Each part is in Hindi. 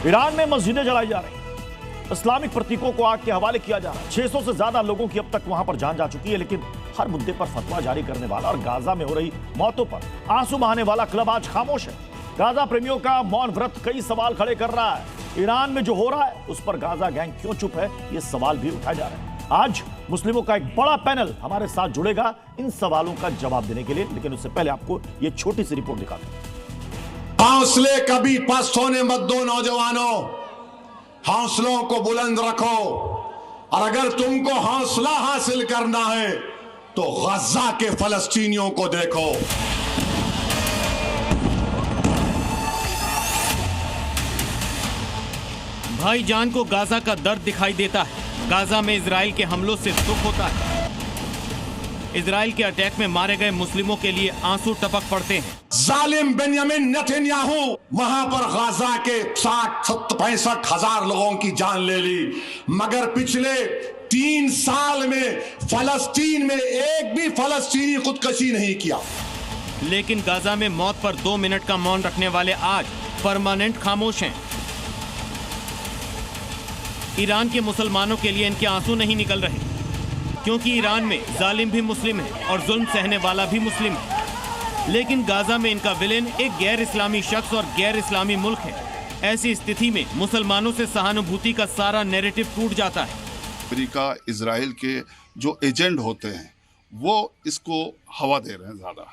ईरान में मस्जिदें जलाई जा रही हैं, इस्लामिक प्रतीकों को आग के हवाले किया जा रहा है। 600 से ज्यादा लोगों की अब तक वहां पर जान जा चुकी है, लेकिन हर मुद्दे पर फतवा जारी करने वाला और गाजा में हो रही मौतों पर आंसू बहाने वाला क्लब आज खामोश है। गाजा प्रेमियों का मौन व्रत कई सवाल खड़े कर रहा है। ईरान में जो हो रहा है उस पर गाजा गैंग क्यों चुप है, ये सवाल भी उठाए जा रहे हैं। आज मुस्लिमों का एक बड़ा पैनल हमारे साथ जुड़ेगा इन सवालों का जवाब देने के लिए, लेकिन उससे पहले आपको ये छोटी सी रिपोर्ट दिखाते हैं। हौसले कभी पस्त होने मत दो नौजवानों, हौसलों को बुलंद रखो, और अगर तुमको हौसला हासिल करना है तो गजा के फलस्तीनियों को देखो। भाईजान को गाजा का दर्द दिखाई देता है। गाजा में इजराइल के हमलों से दुख होता है। इजराइल के अटैक में मारे गए मुस्लिमों के लिए आंसू टपक पड़ते हैं। जालिम बेंयामिन नेतन्याहू वहां पर गाजा के 60-65 हजार लोगों की जान ले ली, मगर पिछले 3 साल में फलस्तीन में एक भी फलस्तीनी खुदकशी नहीं किया। लेकिन गाजा में मौत पर 2 मिनट का मौन रखने वाले आज परमानेंट खामोश हैं। ईरान के मुसलमानों के लिए इनके आंसू नहीं निकल रहे, क्योंकि ईरान में जालिम भी मुस्लिम है और जुल्म सहने वाला भी मुस्लिम है। लेकिन गाजा में इनका विलेन एक गैर इस्लामी शख्स और गैर इस्लामी मुल्क है। ऐसी स्थिति में मुसलमानों से सहानुभूति का सारा नैरेटिव टूट जाता है। अमेरिका इजराइल के जो एजेंट होते हैं वो इसको हवा दे रहे हैं ज़्यादा,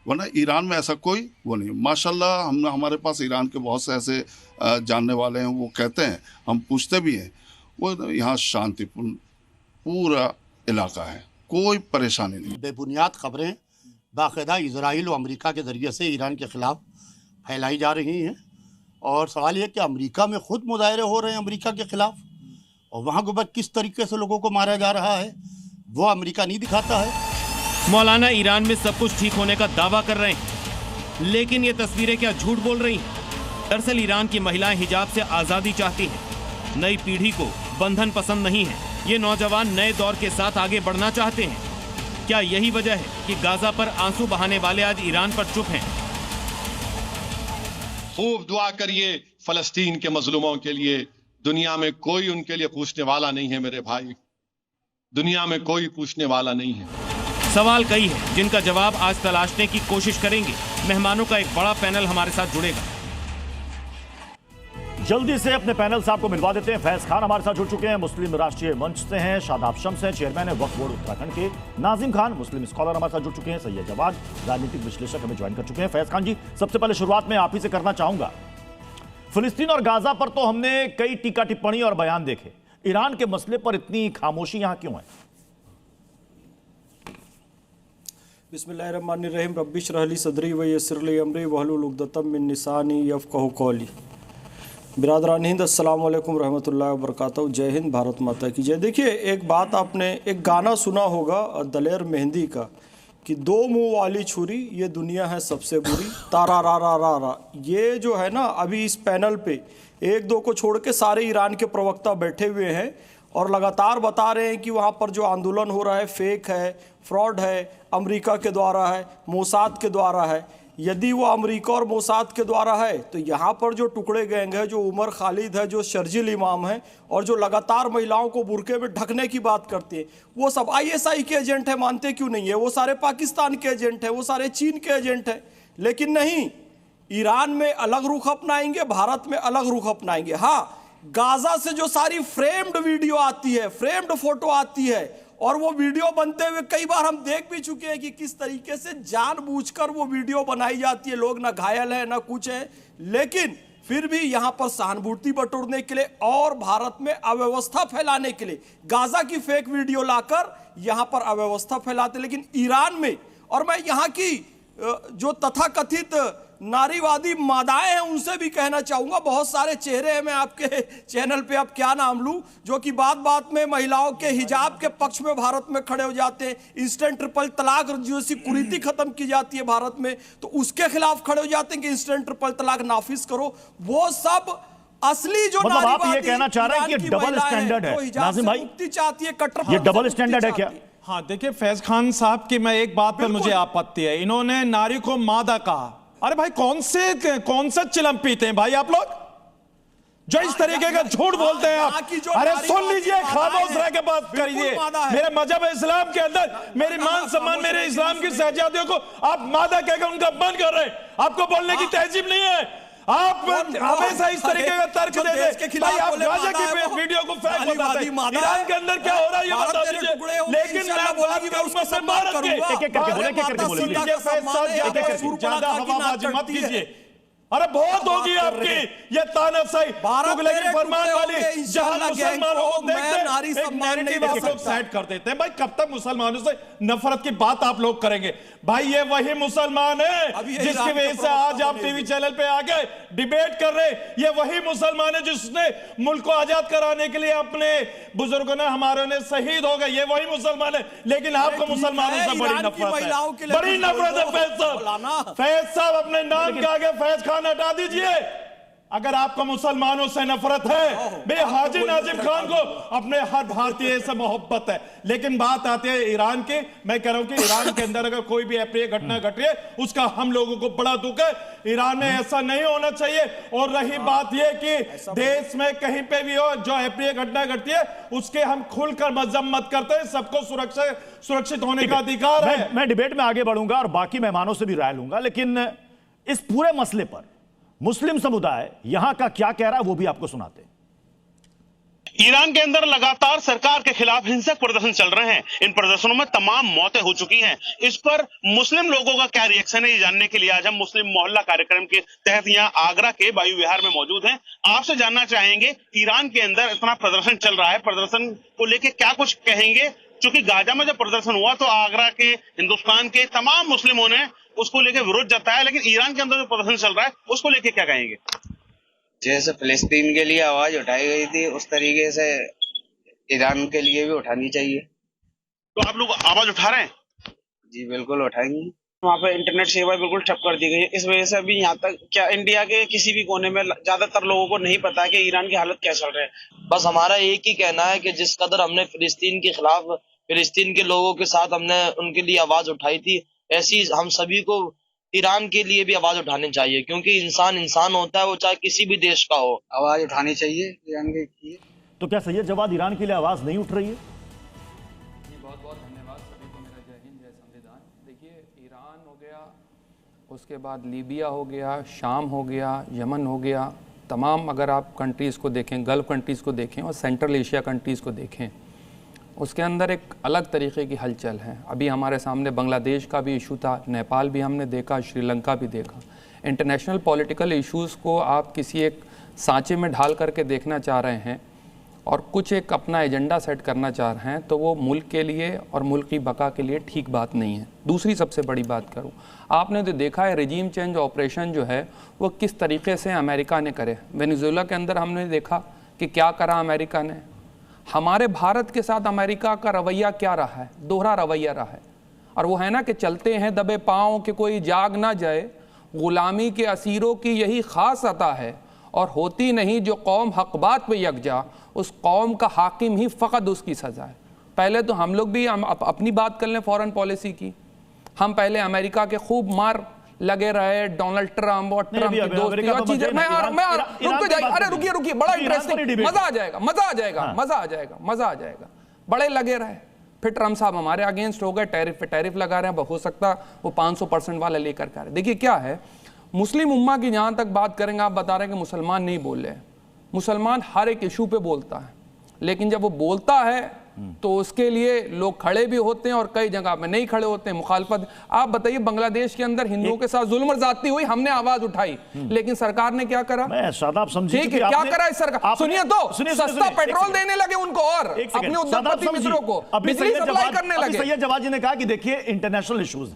वरना ईरान में ऐसा कोई वो नहीं। माशाल्लाह हमारे पास ईरान के बहुत से ऐसे जानने वाले हैं, वो कहते हैं, हम पूछते भी हैं, वो यहाँ शांतिपूर्ण पूरा इलाका है, कोई परेशानी नहीं। बेबुनियाद खबरें बाकायदा इजराइल और अमेरिका के ज़रिए से ईरान के ख़िलाफ़ फैलाई जा रही हैं, और सवाल ये कि अमेरिका में ख़ुद मुजाहरे हो रहे हैं अमेरिका के ख़िलाफ़, और वहाँ के बाद किस तरीके से लोगों को मारा जा रहा है वो अमेरिका नहीं दिखाता है। मौलाना ईरान में सब कुछ ठीक होने का दावा कर रहे हैं, लेकिन ये तस्वीरें क्या झूठ बोल रही हैं? दरअसल ईरान की महिलाएं हिजाब से आज़ादी चाहती हैं। नई पीढ़ी को बंधन पसंद नहीं है। ये नौजवान नए दौर के साथ आगे बढ़ना चाहते हैं। क्या यही वजह है कि गाजा पर आंसू बहाने वाले आज ईरान पर चुप हैं? खूब दुआ करिए फलस्तीन के मजलूमों के लिए। दुनिया में कोई उनके लिए पूछने वाला नहीं है मेरे भाई, दुनिया में कोई पूछने वाला नहीं है। सवाल कई हैं जिनका जवाब आज तलाशने की कोशिश करेंगे। मेहमानों का एक बड़ा पैनल हमारे साथ जुड़ेगा। जल्दी से अपने पैनल साहब को मिलवा देते हैं। फैज खान हमारे साथ जुड़ चुके हैं, मुस्लिम राष्ट्रीय मंच से हैं। शादाब शम्स हैं, चेयरमैन है वक्फ बोर्ड उत्तराखंड के। नाजिम खान मुस्लिम स्कॉलर हमारे साथ जुड़ चुके हैं। सैयद जवाद राजनीतिक विश्लेषक हमें ज्वाइन कर चुके हैं। फैज खान जी, सबसे पहले शुरुआत में आप ही से करना चाहूंगा। फिलिस्तीन और गाजा पर तो हमने कई टीका टिप्पणी और बयान देखे, ईरान के मसले पर इतनी खामोशी यहां क्यों है? बिस्मिल्लाहिर्रहमानिर्रहीम। रब्बिश रहली सदरी व यस्सिर ली अमरी वहलुल उक़दतम मिन लिसानी यफ़क़हू क़ौली। बिरादरान हिंद, अस्सलाम वालेकुम रहमतुल्लाहि व बरकातहू। जय हिंद, भारत माता की जय। देखिए, एक बात आपने एक गाना सुना होगा दलेर मेहंदी का कि 2 मुंह वाली छुरी ये दुनिया है सबसे बुरी, तारा रा रा रा रा। ये जो है ना, अभी इस पैनल पे 1-2 को छोड़ के सारे ईरान के प्रवक्ता बैठे हुए हैं और लगातार बता रहे हैं कि वहाँ पर जो आंदोलन हो रहा है फेक है, फ्रॉड है, अमेरिका के द्वारा है, मोसाद के द्वारा है। यदि वो अमेरिका और मोसाद के द्वारा है तो यहाँ पर जो टुकड़े गैंग है, जो उमर खालिद है, जो शर्जिल इमाम है, और जो लगातार महिलाओं को बुरके में ढकने की बात करते हैं, वो सब ISI के एजेंट है। मानते क्यों नहीं है? वो सारे पाकिस्तान के एजेंट है, वो सारे चीन के एजेंट है। लेकिन नहीं, ईरान में अलग रुख अपनाएंगे, भारत में अलग रुख अपनाएंगे। हाँ, गाजा से जो सारी फ्रेम्ड वीडियो आती है, फ्रेम्ड फोटो आती है, और वो वीडियो बनते हुए कई बार हम देख भी चुके हैं कि किस तरीके से जानबूझकर वो वीडियो बनाई जाती है। लोग ना घायल है ना कुछ है, लेकिन फिर भी यहाँ पर सहानुभूति बटोरने के लिए और भारत में अव्यवस्था फैलाने के लिए गाजा की फेक वीडियो लाकर यहाँ पर अव्यवस्था फैलाते। लेकिन ईरान में, और मैं यहाँ की जो तथाकथित नारीवादी मादाएं हैं उनसे भी कहना चाहूंगा, बहुत सारे चेहरे हैं, मैं आपके चैनल पे अब क्या नाम लूं, जो कि बात बात में महिलाओं के हिजाब के पक्ष में भारत में खड़े हो जाते हैं। इंस्टेंट ट्रिपल तलाक जैसी कुरीति खत्म की जाती है भारत में तो उसके खिलाफ खड़े हो जाते हैं कि इंस्टेंट ट्रिपल तलाक नाफिज करो। वो सब असली जो मतलब आप ये कहना चाह रहे हैं कि डबल स्टैंडर्ड है नाजिम भाई? मुक्ति चाहती है, कट्टर ये डबल स्टैंडर्ड है क्या? हाँ, देखिए फैज खान साहब की मैं एक बात पर मुझे आपत्ति है, इन्होंने नारी को मादा कहा। अरे भाई, कौन सा चिलम पीते हैं भाई आप लोग? जो इस तरीके का झूठ बोलते हैं आप। अरे सुन लीजिए, खामोश रह के बात करिए। मेरे मजहब इस्लाम के अंदर मेरी मान सम्मान, मेरे इस्लाम की शहजादियों को आप मादा कहकर उनका अपमान कर रहे हैं। आपको बोलने की तहजीब नहीं है। आप हमेशा इस तरीके का तर्क देते। भाई आप गाजा की वीडियो को फेक बताते हैं। ईरान के अंदर क्या हो रहा है ये बता दीजिए। लेकिन मैं बात करूंगा मैं भारत के ज्यादा हवाबाजी मत कीजिए। अरे बहुत होगी आपकी ये तानाशाही फरमान वाली, जहां मुसलमानों को देखते एक नैरेटिव आप लोग सेट कर देते हैं। भाई कब तक मुसलमानों से नफरत की बात आप लोग करेंगे? भाई ये वही मुसलमान है जिसकी वजह से आज आप टीवी चैनल पे आके डिबेट कर रहे। ये वही मुसलमान है जिसने मुल्क को आजाद कराने के लिए अपने बुजुर्गों ने, हमारे ने शहीद हो गए। ये वही मुसलमान है। लेकिन आपको मुसलमानों से बड़ी नफरत है, बड़ी नफरत है। फैज साहब अपने नाम के आगे फैज खान हटा दीजिए। अगर आपको मुसलमानों से नफरत है, बे हाजी नाजिम खान को अपने हर भारतीय से मोहब्बत है। लेकिन बात आती है ईरान की। मैं कह रहा हूं कि ईरान के अंदर अगर कोई भी अप्रिय घटना घट रही है उसका हम लोगों को बड़ा दुख है। ईरान में ऐसा नहीं होना चाहिए। और रही बात यह कि देश में कहीं पे भी हो जो अप्रिय घटना घटती है उसके हम खुलकर मजम्मत करते हैं। सबको सुरक्षित होने का अधिकार है। मैं डिबेट में आगे बढ़ूंगा और बाकी मेहमानों से भी राय लूंगा, लेकिन इस पूरे मसले पर मुस्लिम समुदाय यहां का क्या कह रहा है वो भी आपको सुनाते हैं। ईरान के अंदर लगातार सरकार के खिलाफ हिंसक प्रदर्शन चल रहे हैं। इन प्रदर्शनों में तमाम मौतें हो चुकी हैं। इस पर मुस्लिम लोगों का क्या रिएक्शन है ये जानने के लिए आज हम मुस्लिम मोहल्ला कार्यक्रम के तहत यहां आगरा के वायु विहार में मौजूद हैं। आपसे जानना चाहेंगे ईरान के अंदर इतना प्रदर्शन चल रहा है, प्रदर्शन को लेकर क्या कुछ कहेंगे? क्योंकि गाजा में जब प्रदर्शन हुआ तो आगरा के, हिंदुस्तान के तमाम मुस्लिमों ने उसको लेकर विरोध जताया, लेकिन ईरान के अंदर जो प्रदर्शन चल रहा है उसको लेकर क्या कहेंगे? जैसे फिलिस्तीन के लिए आवाज उठाई गई थी उस तरीके से ईरान के लिए भी उठानी चाहिए। तो आप लोग आवाज उठा रहे हैं? जी बिल्कुल उठाएंगे। वहाँ पे इंटरनेट सेवा बिल्कुल ठप कर दी गई है। इस वजह से अभी यहाँ तक क्या इंडिया के किसी भी कोने में ज्यादातर लोगों को नहीं पता कि ईरान की हालत क्या चल रही है। बस हमारा एक ही कहना है कि जिस कदर हमने फिलिस्तीन के खिलाफ, फिलिस्तीन के लोगों के साथ हमने उनके लिए आवाज उठाई थी, ऐसी हम सभी को ईरान के लिए भी आवाज उठानी चाहिए। क्योंकि इंसान इंसान होता है, वो चाहे किसी भी देश का हो। आवाज उठानी चाहिए ईरान के लिए। तो क्या सैयद जवाद ईरान के लिए आवाज नहीं उठ रही है? बहुत बहुत धन्यवाद सभी को। मेरा जय हिंद, जय संविधान। देखिए, ईरान हो गया, उसके बाद लीबिया हो गया, शाम हो गया, यमन हो गया, तमाम अगर आप कंट्रीज़ को देखें, गल्फ कंट्रीज़ को देखें और सेंट्रल एशिया कंट्रीज़ को देखें, उसके अंदर एक अलग तरीके की हलचल है। अभी हमारे सामने बांग्लादेश का भी इशू था, नेपाल भी हमने देखा, श्रीलंका भी देखा। इंटरनेशनल पॉलिटिकल इश्यूज़ को आप किसी एक सांचे में ढाल करके देखना चाह रहे हैं और कुछ एक अपना एजेंडा सेट करना चाह रहे हैं, तो वो मुल्क के लिए और मुल्क की बका के लिए ठीक बात नहीं है। दूसरी सबसे बड़ी बात करूँ, आपने तो देखा है रिजीम चेंज ऑपरेशन जो है वो किस तरीके से अमेरिका ने करे। वेनेजुएला के अंदर हमने देखा कि क्या करा अमेरिका ने। हमारे भारत के साथ अमेरिका का रवैया क्या रहा है? दोहरा रवैया रहा है। और वो है ना कि चलते हैं दबे पाँव कि कोई जाग ना जाए, गुलामी के असीरों की यही ख़ास अता है, और होती नहीं जो कौम हक बात पे यकजा, उस कौम का हाकिम ही फ़कत उसकी सज़ा है। पहले तो हम लोग भी अपनी बात कर लें फॉरेन पॉलिसी की। हम पहले अमेरिका के खूब मार लगे रहे, डोनाल्ड ट्रम्प और ट्रम्प की दोस्ती और चीजें। अरे रुकिए, बड़ा इंटरेस्टिंग, मजा आ जाएगा। बड़े लगे रहे, फिर ट्रम्प साहब हमारे अगेंस्ट हो गए, टैरिफ पे टैरिफ लगा रहे हैं, हो सकता वो 500% वाला लेकर के आ रहे। देखिए क्या है, मुस्लिम उम्मा की जहां तक बात करेंगे, आप बता रहे हैं कि मुसलमान नहीं बोल रहे। मुसलमान हर एक इशू पे बोलता है, लेकिन जब वो बोलता है तो उसके लिए लोग खड़े भी होते हैं और कई जगह में नहीं खड़े होते हैं, मुखालफत। आप बताइए, बांग्लादेश के अंदर हिंदुओं के साथ जुल्म और ज्यादती हुई, हमने आवाज उठाई, लेकिन सरकार ने क्या करा? ठीक है, क्या करा इस सरकार? सुनिए तो, सस्ता पेट्रोल देने लगे उनको और अपने उद्योगपति मित्रों को बिजली सप्लाई करने लगे। सैयद जवाद जी ने कहा कि देखिए इंटरनेशनल इश्यूज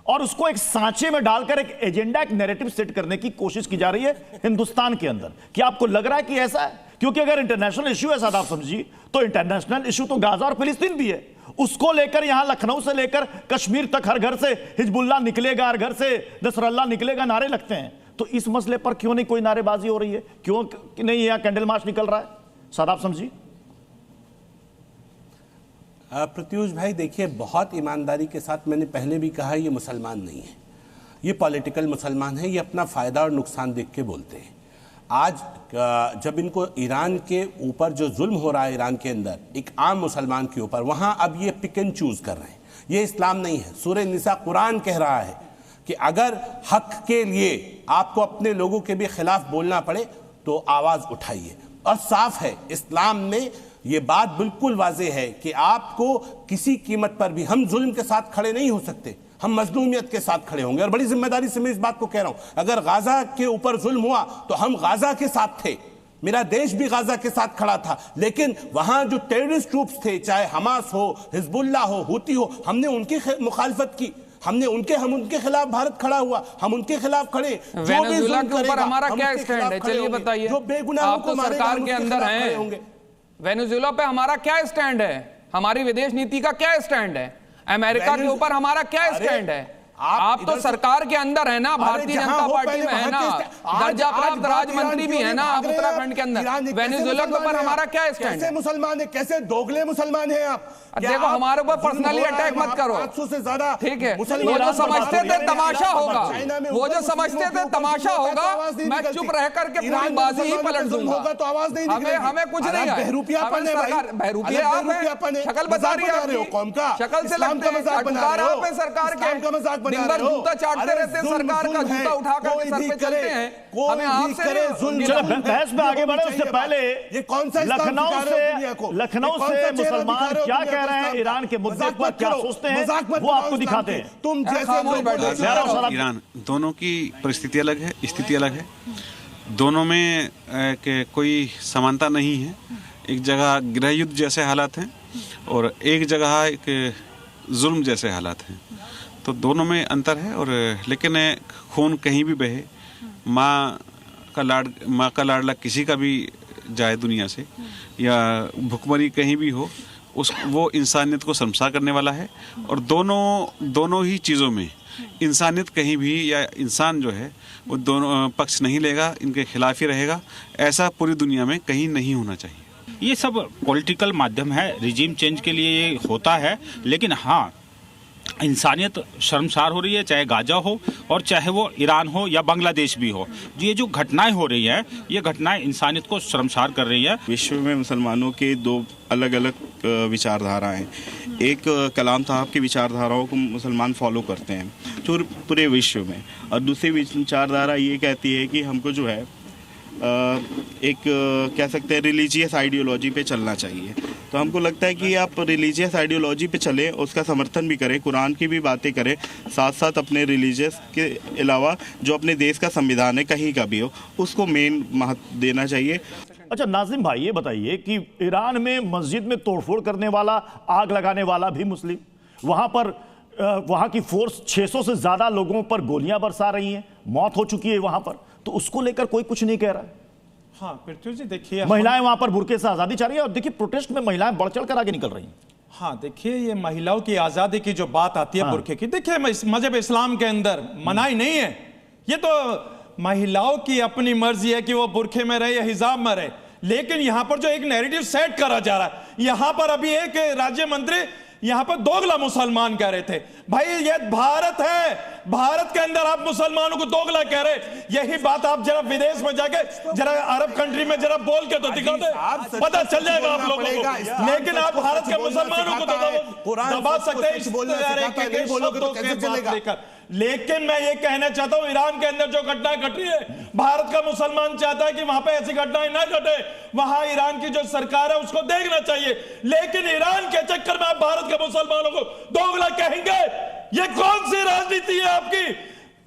और उसको एक सांचे में डालकर एक एजेंडा, एक नैरेटिव सेट करने की कोशिश की जा रही है हिंदुस्तान के अंदर। क्या आपको लग रहा है कि ऐसा है? क्योंकि अगर इंटरनेशनल इश्यू है सादाब समझी, तो इंटरनेशनल इश्यू तो गाजा और फिलिस्तीन भी है। उसको लेकर यहां लखनऊ से लेकर कश्मीर तक हर घर से हिजबुल्लाह निकलेगा, हर घर से नसरल्लाह निकलेगा नारे लगते हैं। तो इस मसले पर क्यों नहीं कोई नारेबाजी हो रही है? क्यों नहीं यहां कैंडल मार्च निकल रहा है? सादाब समझी। प्रत्युष भाई, देखिए, बहुत ईमानदारी के साथ मैंने पहले भी कहा, ये मुसलमान नहीं है, ये पॉलिटिकल मुसलमान है। ये अपना फ़ायदा और नुकसान देख के बोलते हैं। आज जब इनको ईरान के ऊपर जो जुल्म हो रहा है ईरान के अंदर एक आम मुसलमान के ऊपर, वहां अब ये पिक एंड चूज कर रहे हैं। ये इस्लाम नहीं है। सूरह निसा कुरान कह रहा है कि अगर हक के लिए आपको अपने लोगों के भी खिलाफ बोलना पड़े तो आवाज उठाइए। और साफ है इस्लाम में ये बात बिल्कुल वाज़ेह है कि आपको किसी कीमत पर भी, हम जुल्म के साथ खड़े नहीं हो सकते, हम मजलूमियत के साथ खड़े होंगे। और बड़ी जिम्मेदारी से मैं इस बात को कह रहा हूं, अगर गाजा के ऊपर जुल्म हुआ तो हम गाजा के साथ थे, मेरा देश भी गाजा के साथ खड़ा था, लेकिन वहां जो टेररिस्ट ट्रूप्स थे, चाहे हमास हो, हिजबुल्लाह हो, हुती हो, हमने उनकी मुखालफत की, हम उनके खिलाफ भारत खड़ा हुआ, हम उनके खिलाफ खड़े। वेनेजुएला के ऊपर हमारा क्या स्टैंड है, चलिए बताइए। जो बेगुनाहों आप तो को सरकार के अंदर हैं, वेनेजुएला पे हमारा क्या स्टैंड है, हमारी विदेश नीति का क्या स्टैंड है, अमेरिका के ऊपर हमारा क्या स्टैंड है? आप तो सरकार के अंदर है ना, भारतीय जनता पार्टी में है ना, दर्जा प्राप्त राज्य मंत्री भी है ना आप उत्तराखंड के अंदर। वेनेजुएला के ऊपर हमारा क्या स्टैंड है? कैसे मुसलमान है, कैसे दोगले मुसलमान हैं आप? देखो हमारे ऊपर पर्सनली अटैक मत करो, 500 से ज्यादा, ठीक है? वो जो समझते थे तमाशा होगा, वो जो समझते थे तमाशा होगा, मैं चुप रह करके पूरी बाजी ही पलट दूंगा। तो आवाज नहीं, हमें कुछ नहीं है। बहरूपियापन है भाई, बहरूपिया आप हैं, शक्ल बता रही है, कौम का शक्ल से लगते हैं, सरकार आप है, सरकार के दिन भर जूता चाटते रहते हैं, सरकार का जूता उठा करके सर पे चलते हैं। हमें आपसे बहस में आगे बढ़े उससे पहले ये कौन सा लखनऊ से मुसलमान क्या कह रहे हैं ईरान के मुद्दे पर, क्या सोचते हैं, वो आपको दिखाते हैं। तुम जैसे ईरान, दोनों की परिस्थिति अलग है, स्थिति अलग है, दोनों में कोई समानता नहीं है। एक जगह गृह युद्ध जैसे हालात हैं और एक जगह एक जुल्म जैसे हालात हैं, तो दोनों में अंतर है। और लेकिन खून कहीं भी बहे, माँ का लाडला किसी का भी जाए दुनिया से, या भुखमरी कहीं भी हो, वो इंसानियत को शर्मसार करने वाला है। और दोनों ही चीज़ों में इंसानियत कहीं भी, या इंसान जो है वो दोनों पक्ष नहीं लेगा, इनके खिलाफ ही रहेगा। ऐसा पूरी दुनिया में कहीं नहीं होना चाहिए। ये सब पॉलिटिकल माध्यम है, रिजीम चेंज के लिए ये होता है, लेकिन हाँ इंसानियत शर्मसार हो रही है, चाहे गाजा हो और चाहे वो ईरान हो या बांग्लादेश भी हो। ये जो घटनाएं हो रही हैं, ये घटनाएं इंसानियत को शर्मसार कर रही है। विश्व में मुसलमानों के दो अलग अलग विचारधाराएं हैं। एक कलाम साहब की विचारधाराओं को मुसलमान फॉलो करते हैं पूरे विश्व में, और दूसरी विचारधारा ये कहती है कि हमको जो है एक कह सकते हैं रिलीजियस आइडियोलॉजी पे चलना चाहिए। तो हमको लगता है कि आप रिलीजियस आइडियोलॉजी पे चलें, उसका समर्थन भी करें, कुरान की भी बातें करें, साथ साथ अपने रिलीजियस के अलावा जो अपने देश का संविधान है कहीं का भी हो, उसको मेन महत्व देना चाहिए। अच्छा नाजिम भाई, ये बताइए कि ईरान में मस्जिद में तोड़फोड़ करने वाला, आग लगाने वाला भी मुस्लिम, वहां की फोर्स 600 से ज्यादा लोगों पर गोलियां बरसा रही हैं, मौत हो चुकी है वहां पर, तो उसको लेकर कोई कुछ नहीं कह रहा है। हाँ पृथ्वी जी देखिए, महिलाएं वहां पर बुर्के से आजादी चाह रही है, और देखिए प्रोटेस्ट में महिलाएं बढ़ चढ़ कर आगे निकल रही हैं। हाँ देखिए, ये महिलाओं की आजादी की जो बात आती है, बुर्के की, देखिए मजहब इस्लाम के अंदर मनाही नहीं है। ये तो महिलाओं की अपनी मर्जी है कि वो बुर्के में रहे या हिजाब में रहे, लेकिन यहां पर जो एक नैरेटिव सेट करा जा रहा है, यहां पर अभी एक राज्य मंत्री यहां पर दोगला मुसलमान कह रहे थे। भाई ये भारत है, भारत के अंदर आप मुसलमानों को दोगला कह रहे, यही बात आप जरा विदेश में जाके जरा अरब कंट्री में जरा बोल के तो दिखा दे, पता चल जाएगा आप लोगों को। लेकिन आप भारत के मुसलमानों को तो दबा सकते हैं। लेकिन मैं ये कहना चाहता हूं, ईरान के अंदर जो घटनाएं घट रही है, भारत का मुसलमान चाहता है कि वहां पे ऐसी घटनाएं ना घटे, वहां ईरान की जो सरकार है उसको देखना चाहिए। लेकिन ईरान के चक्कर में आप भारत के मुसलमानों को दोगला कहेंगे, ये कौन सी राजनीति है आपकी?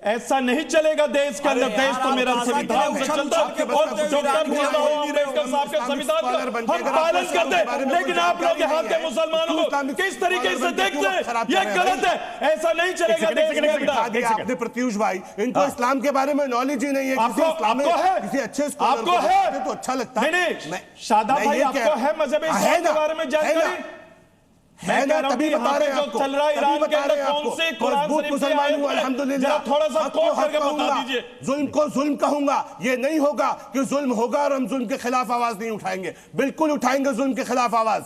ऐसा नहीं चलेगा देश के अंदर। देश तो मेरा संविधान से चलता है, और जो कर बोलता हूं अम्बेडकर साहब के संविधान का हम पालन करते हैं, लेकिन आप लोग यहाँ के मुसलमानों को किस तरीके से देखते हैं, ये गलत है। ऐसा नहीं चलेगा देश के अंदर। आपने प्रत्युष भाई, इनको इस्लाम के बारे में नॉलेज ही नहीं है। किसी अच्छे आपको है तो अच्छा लगता है। नहीं शादा भाई, आपको है मजहब इस्लाम के बारे में जानकारी? मैं कह रहा हूं कि बता रहे हैं आपको, चल रहा है ईरान के अंदर कौन से कुरान शरीफ मुसलमान हूं अल्हम्दुलिल्लाह, थोड़ा सा कोट करके बता दीजिए। जुल्म को जुल्म कहूंगा, ये नहीं होगा कि जुल्म होगा और हम जुल्म के खिलाफ आवाज नहीं उठाएंगे, बिल्कुल उठाएंगे जुल्म के खिलाफ आवाज।